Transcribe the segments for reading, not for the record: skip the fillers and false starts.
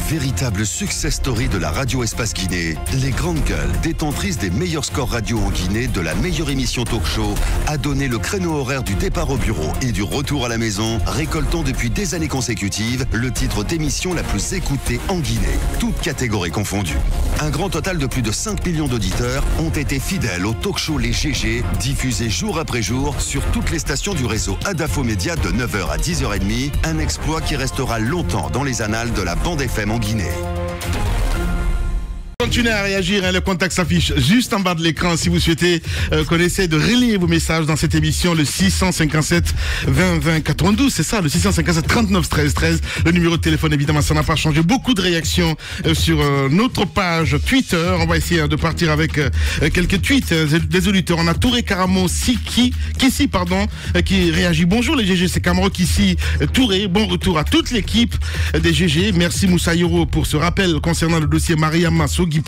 Véritable success story de la radio Espace Guinée, les grandes gueules, détentrices des meilleurs scores radio en Guinée, de la meilleure émission talk show, a donné le créneau horaire du départ au bureau et du retour à la maison, récoltant depuis des années consécutives le titre d'émission la plus écoutée en Guinée, toutes catégories confondues. Un grand total de plus de 5 millions d'auditeurs ont été fidèles au talk show Les GG, diffusé jour après jour sur toutes les stations du réseau Adafo Média de 9h à 10h30, un exploit qui restera longtemps dans les annales de la bande FM en Guinée. Continuez à réagir, le contact s'affiche juste en bas de l'écran si vous souhaitez qu'on essaie de relayer vos messages dans cette émission, le 657 20 20 92, c'est ça, le 657 39 13 13, le numéro de téléphone évidemment ça n'a pas changé. Beaucoup de réactions sur notre page Twitter. On va essayer de partir avec quelques tweets des auditeurs. On a Touré Karamo Kissi qui réagit. Bonjour les GG, c'est Camaro Kissi Touré, bon retour à toute l'équipe des GG. Merci Moussa Yoro pour ce rappel concernant le dossier Mariama Sogipa.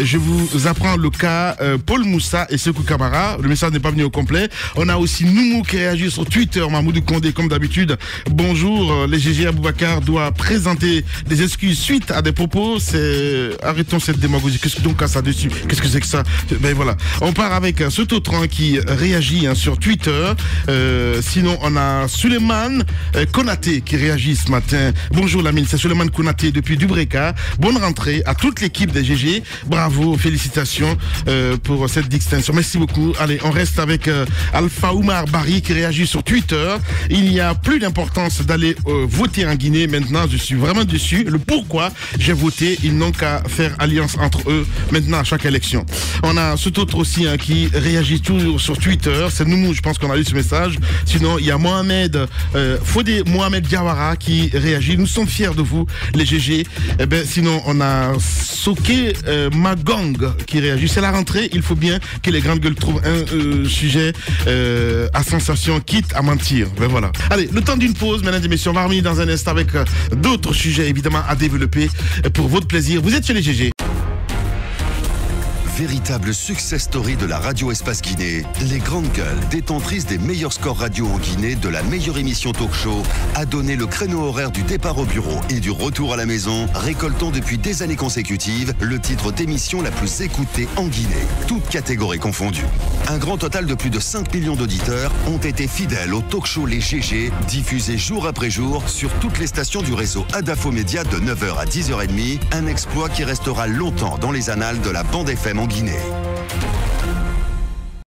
Je vous apprends le cas Paul Moussa et Sekou Kamara. Le message n'est pas venu au complet. On a aussi Noumou qui réagit sur Twitter. Mahmoudou Kondé comme d'habitude. Bonjour, les GG. Aboubacar doit présenter des excuses suite à des propos. Arrêtons cette démagogie. Qu'est-ce que donc à ça dessus? Qu'est-ce que c'est que ça? Ben voilà. On part avec Sototran qui réagit sur Twitter. Sinon on a Suleiman Konaté qui réagit ce matin. Bonjour Lamine, c'est Suleiman Konaté depuis Dubreka. Bonne rentrée à toute l'équipe des GG. Bravo, félicitations pour cette distinction. Merci beaucoup. Allez, on reste avec Alpha Oumar Barry qui réagit sur Twitter. Il n'y a plus d'importance d'aller voter en Guinée. Maintenant, je suis vraiment déçu. Le pourquoi j'ai voté, ils n'ont qu'à faire alliance entre eux maintenant à chaque élection. On a cet autre aussi qui réagit toujours sur Twitter. C'est Noumou, je pense qu'on a lu ce message. Sinon, il y a Mohamed Fodé Mohamed Diawara qui réagit. Nous sommes fiers de vous, les GG. Eh ben, sinon, on a Soké Magong qui réagit. C'est la rentrée, il faut bien que les grandes gueules trouvent un sujet à sensation, quitte à mentir. Ben voilà. Allez, le temps d'une pause, mesdames et messieurs, on va revenir dans un instant avec d'autres sujets évidemment à développer pour votre plaisir. Vous êtes chez les GG. Véritable success story de la radio Espace Guinée, les grandes gueules, détentrices des meilleurs scores radio en Guinée, de la meilleure émission talk show, a donné le créneau horaire du départ au bureau et du retour à la maison, récoltant depuis des années consécutives le titre d'émission la plus écoutée en Guinée, toutes catégories confondues. Un grand total de plus de 5 millions d'auditeurs ont été fidèles au talk show Les GG, diffusé jour après jour sur toutes les stations du réseau Adafo Média de 9h à 10h30, un exploit qui restera longtemps dans les annales de la bande FM en Guinée.